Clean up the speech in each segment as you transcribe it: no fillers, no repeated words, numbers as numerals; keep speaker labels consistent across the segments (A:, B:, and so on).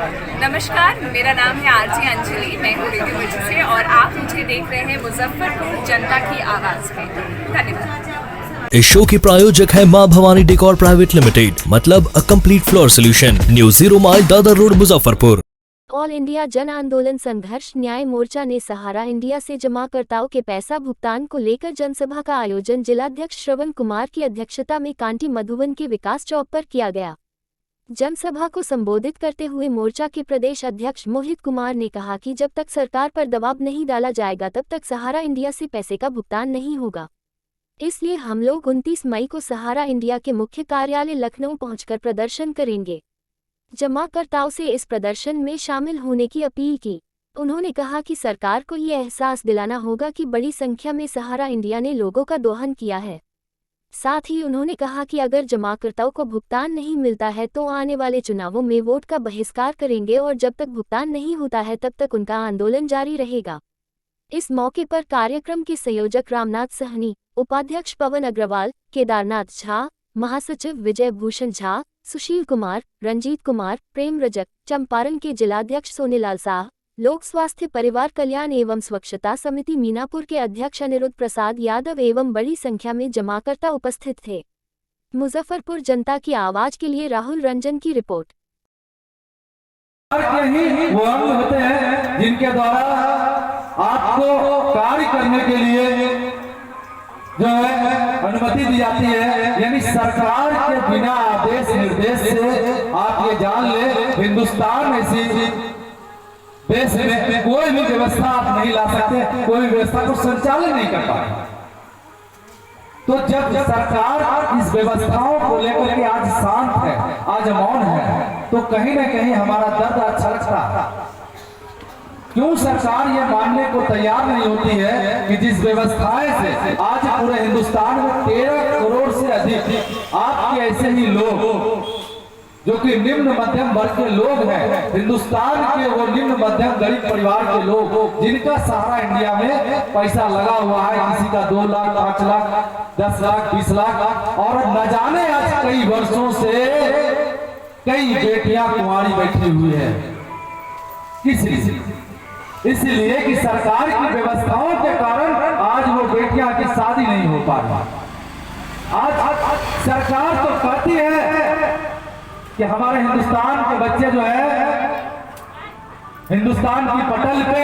A: नमस्कार, मेरा नाम है आरजे अंजलि, मैं हूँ रेडियो मिर्ची से और आप मुझे देख रहे हैं मुजफ्फरपुर जनता की आवाज़ में। धन्यवाद।
B: इस शो की प्रायोजक है मां भवानी डेकोर प्राइवेट लिमिटेड, मतलब a complete floor solution, new 0 mile Dadar road Muzaffarpur.
C: All India जन आंदोलन संघर्ष न्याय मोर्चा ने सहारा इंडिया से जमाकर्ताओं के पैसा भुगतान को लेकर जनसभा का आयोजन जिलाध्यक्ष श्रवण कुमार की अध्यक्षता में कांटी मधुबन के विकास चौक पर किया गया। जनसभा को संबोधित करते हुए मोर्चा के प्रदेश अध्यक्ष मोहित कुमार ने कहा कि जब तक सरकार पर दबाव नहीं डाला जाएगा तब तक सहारा इंडिया से पैसे का भुगतान नहीं होगा। इसलिए हम लोग 29 मई को सहारा इंडिया के मुख्य कार्यालय लखनऊ पहुंचकर प्रदर्शन करेंगे। जमाकर्ताओं से इस प्रदर्शन में शामिल होने की अपील की। उन्होंने कहा कि सरकार को ये एहसास दिलाना होगा कि बड़ी संख्या में सहारा इंडिया ने लोगों का दोहन किया है। साथ ही उन्होंने कहा कि अगर जमाकर्ताओं को भुगतान नहीं मिलता है तो आने वाले चुनावों में वोट का बहिष्कार करेंगे और जब तक भुगतान नहीं होता है तब तक उनका आंदोलन जारी रहेगा। इस मौके पर कार्यक्रम के संयोजक रामनाथ सहनी, उपाध्यक्ष पवन अग्रवाल, केदारनाथ झा, महासचिव विजय भूषण झा, सुशील कुमार, रंजीत कुमार, प्रेम रजक, चंपारण के जिलाध्यक्ष सोनेलाल साह, लोक स्वास्थ्य परिवार कल्याण एवं स्वच्छता समिति मीनापुर के अध्यक्ष अनिरुद्ध प्रसाद यादव एवं बड़ी संख्या में जमाकर्ता उपस्थित थे। मुजफ्फरपुर जनता की आवाज के लिए राहुल रंजन की रिपोर्ट।
D: ही वो अंग होते हैं जिनके द्वारा आपको कार्य करने के लिए जो है अनुमति दी जाती है, यानी सरकार के बिना आदेश निर्देश से आप ये जान ले हिंदुस्तान ऐसी देश में कोई भी व्यवस्था आप नहीं ला सकते, कोई भी व्यवस्था को संचालन नहीं कर पाए। तो जब सरकार इस व्यवस्थाओं को लेकर के आज शांत है, आज मौन है, तो कहीं ना कहीं हमारा दर्द अच्छा लगता है। क्यों सरकार ये मानने को तैयार नहीं होती है कि जिस व्यवस्थाएं से आज पूरे हिंदुस्तान में 13 करोड़ से अधिक आपके ऐसे ही लोग जो कि निम्न मध्यम वर्ग के लोग हैं, हिंदुस्तान के वो निम्न मध्यम गरीब परिवार के लोग जिनका सहारा इंडिया में पैसा लगा हुआ है, किसी का 2 लाख, 5 लाख, 10 लाख, 20 लाख, और न जाने आज कई वर्षों से कई बेटियां कुंवारी बैठी हुई है। किस इसलिए कि सरकार की व्यवस्थाओं के कारण आज वो बेटियां की शादी नहीं हो पा रही। आज सरकार तो कहती है कि हमारे हिंदुस्तान के बच्चे जो है हिंदुस्तान की पटल पे,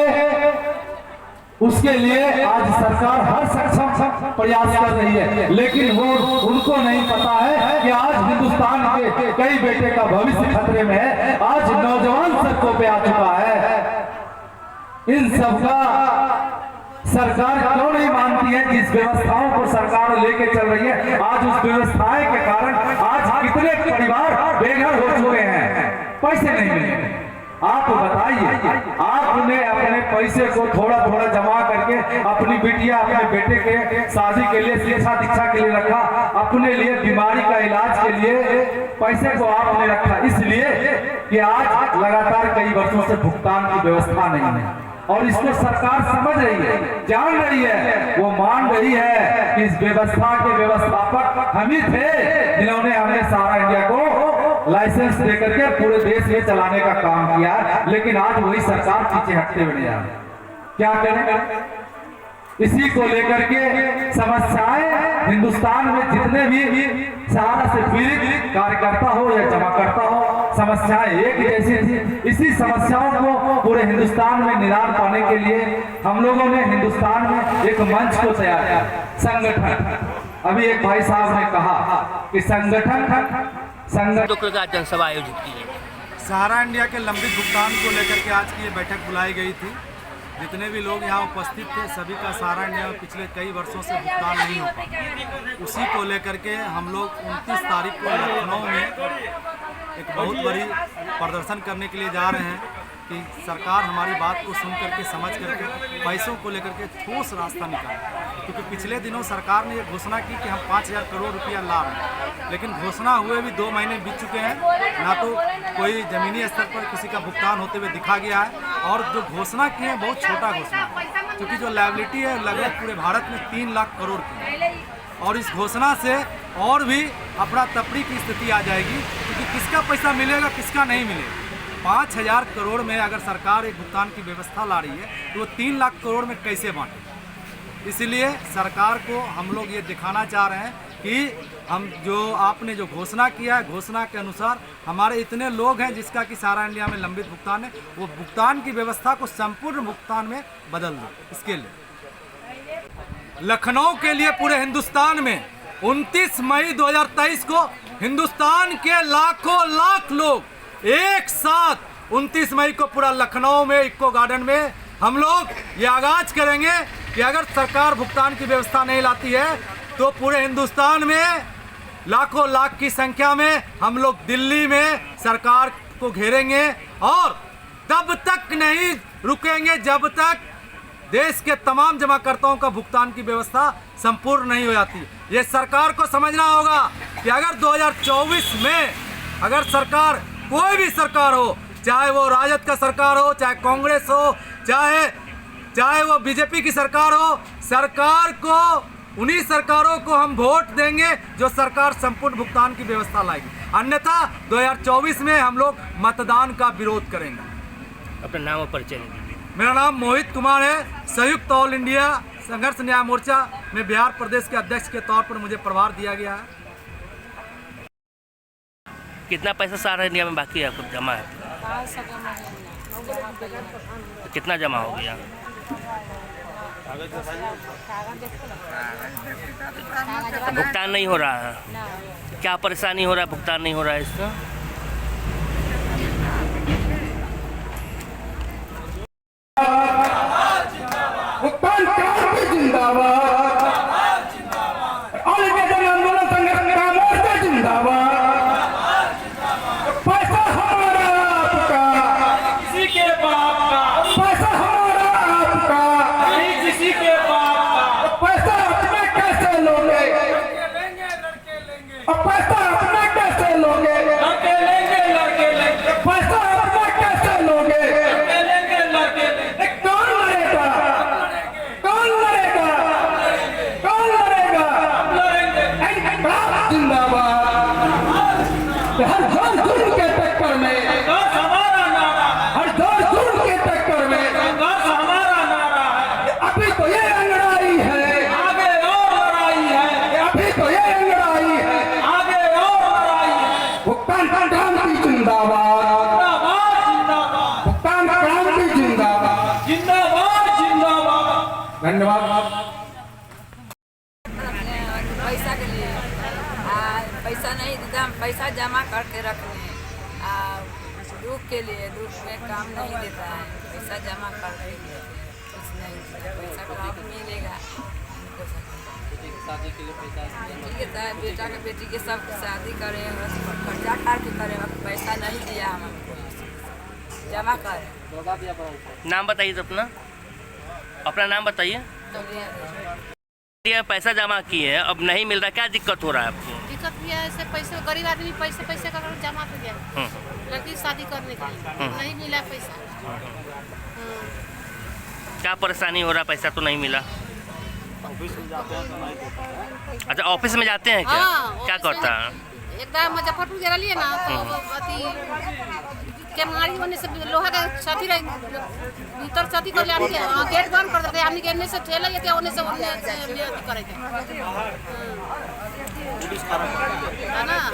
D: उसके लिए आज सरकार हर सक्षम प्रयास कर रही है, लेकिन वो उनको नहीं पता है कि आज हिंदुस्तान के कई बेटे का भविष्य खतरे में है। आज नौजवान सड़कों पे आ चुका है। इन सब का सरकार क्यों नहीं मानती है कि इस व्यवस्थाओं को सरकार लेके चल रही है। आज उस व्यवस्थाएं के कारण आज कितने परिवार बेघर हो चुके हैं, पैसे नहीं मिले। आप बताइए, आपने अपने पैसे को थोड़ा थोड़ा जमा करके अपनी बिटिया, अपने बेटे के शादी के लिए, शिक्षा दीक्षा के लिए रखा, अपने लिए बीमारी का इलाज के लिए पैसे को आपने रखा, इसलिए कि आज लगातार कई वर्षों से भुगतान की व्यवस्था नहीं है। और इसको सरकार समझ रही है, जान रही है, वो मान रही है कि इस व्यवस्था के व्यवस्थापक हम ही थे जिन्होंने हमें सहारा इंडिया को लाइसेंस देकर के पूरे देश में चलाने का काम किया। लेकिन आज वही सरकार पीछे हटते हुए जा रही। क्या करें? इसी को लेकर के समस्याएं हिंदुस्तान में जितने भी सहारा से पीड़ित कार्यकर्ता हो या जमाकर्ता हो, समस्याएं एक जैसी थी। इसी समस्याओं को पूरे हिंदुस्तान में निदान पाने के लिए हम लोगों ने हिंदुस्तान में एक मंच को तैयार किया, संगठन। अभी एक भाई साहब ने कहा कि संगठन
E: जनसभा आयोजित की है।
F: सहारा इंडिया के लंबित भुगतान को लेकर के आज की ये बैठक बुलाई गई थी। जितने भी लोग यहाँ उपस्थित थे सभी का सहारा इंडिया में पिछले कई वर्षों से भुगतान नहीं हो पाया। उसी को लेकर के हम लोग 29 तारीख को लखनऊ में एक बहुत बड़ी प्रदर्शन करने के लिए जा रहे हैं कि सरकार हमारी बात को सुन करके, समझ करके पैसों को लेकर के ठोस रास्ता निकाले। क्योंकि पिछले दिनों सरकार ने ये घोषणा की कि हम 5000 करोड़ रुपया ला रहे हैं, लेकिन घोषणा हुए भी 2 महीने बीत चुके हैं, ना तो कोई ज़मीनी स्तर पर किसी का भुगतान होते हुए दिखा गया है। और जो घोषणा की है बहुत छोटा घोषणा है, क्योंकि जो लायबिलिटी है लगभग पूरे भारत में 3 लाख करोड़ की है। और इस घोषणा से और भी अफरा तफरी की स्थिति आ जाएगी, क्योंकि किसका पैसा मिलेगा, किसका नहीं मिलेगा। 5,000 करोड़ में अगर सरकार एक भुगतान की व्यवस्था ला रही है तो वो 3 लाख करोड़ में कैसे बांटे। इसलिए सरकार को हम लोग ये दिखाना चाह रहे हैं कि हम जो आपने जो घोषणा किया है, घोषणा के अनुसार हमारे इतने लोग हैं जिसका कि सारा इंडिया में लंबित भुगतान है, वो भुगतान की व्यवस्था को संपूर्ण भुगतान में बदल दो। इसके लिए लखनऊ के लिए पूरे हिंदुस्तान में 29 मई 2023 को हिंदुस्तान के लाखों लाख लोग एक साथ 29 मई को पूरा लखनऊ में इको गार्डन में हम लोग ये आगाज करेंगे कि अगर सरकार भुगतान की व्यवस्था नहीं लाती है तो पूरे हिंदुस्तान में लाखों लाख की संख्या में हम लोग दिल्ली में सरकार को घेरेंगे और तब तक नहीं रुकेंगे जब तक देश के तमाम जमाकर्ताओं का भुगतान की व्यवस्था संपूर्ण नहीं हो जाती। ये सरकार को समझना होगा कि अगर 2024 में अगर सरकार कोई भी सरकार हो, चाहे वो राजद का सरकार हो, चाहे कांग्रेस हो, चाहे वो बीजेपी की सरकार हो, सरकार को उन्हीं सरकारों को हम वोट देंगे जो सरकार संपूर्ण भुगतान की व्यवस्था लाएगी। अन्यथा 2024 में हम लोग मतदान का विरोध करेंगे।
E: अपना नाम और परिचय दीजिए।
F: मेरा नाम मोहित कुमार है। संयुक्त ऑल इंडिया संघर्ष न्याय मोर्चा में बिहार प्रदेश के अध्यक्ष के तौर पर मुझे प्रभार दिया गया है।
E: कितना पैसा सारा इंडिया में बाकी है आपको जमा है? कितना जमा हो गया? भुगतान नहीं हो रहा है, क्या परेशानी हो रहा है? भुगतान नहीं हो रहा है इसका?
D: भुगतान क्रांति जिंदाबाद, ऑल इंडिया जन आंदोलन संघर्ष का मोर्चा जिंदाबाद। पैसा हमारा आपका, किसी के बाप का। पैसा हमारा आपका, नहीं किसी के बाप का। पैसा अपना कैसे लोगे? और पैसा अपना कैसे लोगे? लड़के लेंगे। पैसा अपना कैसे लोगे? हर जोर जुर्म के टक्कर में, हर जोर जुर्म के टक्कर में हमारा नारा है। अभी तो ये अंगड़ाई है, आगे और लड़ाई है। अभी तो ये अंगड़ाई है, आगे और लड़ाई है। भुगतान क्रांति जिंदाबाद, भुगतान क्रांति जिंदाबाद, जिंदाबाद जिंदाबाद। धन्यवाद।
A: पैसा के लिए पैसा नहीं देता, हम पैसा जमा करके रख रहे हैं। दुख के लिए, दुख में काम नहीं देता है, पैसा जमा कर देंगे कुछ नहीं, पैसा कहाँ मिलेगा? शादी के लिए पैसा ठीक है, बेटा के बेटी के सब शादी करें, कर्जा करके करें, पैसा नहीं दिया हम हमको, जमा करें।
E: नाम बताइए तो अपना नाम बताइए। ये पैसा जमा किए हैं, अब नहीं मिल रहा, क्या दिक्कत हो रहा है आपको?
G: दिक्कत भी है, ऐसे पैसे गरीब आदमी पैसे का जमा कर दिया लड़की शादी करने के लिए, नहीं मिला पैसा।
E: क्या परेशानी हो रहा है? पैसा तो नहीं मिला। अच्छा, ऑफिस में जाते हैं क्या?
G: हाँ,
E: क्या करता है?
G: एकदम मुजफ्फरपुर जरा लिए ना तो के मारी होने से लोहा का छाती रही भीतर छाती कर ले गेट बंद कर देते, हमनी के एने से ठेला ये होने से करेंगे है ना।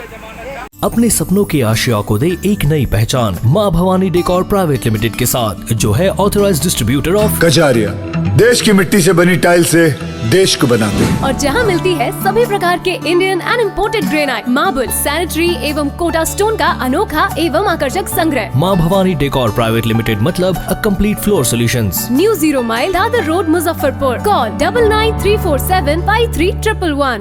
B: अपने सपनों की आशिया को दे एक नई पहचान माँ भवानी डेकोर प्राइवेट लिमिटेड के साथ, जो है ऑथराइज्ड डिस्ट्रीब्यूटर ऑफ
H: कजारिया। देश की मिट्टी से बनी टाइल से देश को बनाते हैं।
I: और जहां मिलती है सभी प्रकार के Indian and imported granite, marble, sanitary एवं कोटा स्टोन का अनोखा एवं आकर्षक संग्रह।
B: माँ भवानी डेकोर प्राइवेट लिमिटेड मतलब a complete floor solutions.
I: New 0 mile Dadar road Muzaffarpur. Call 9934753111।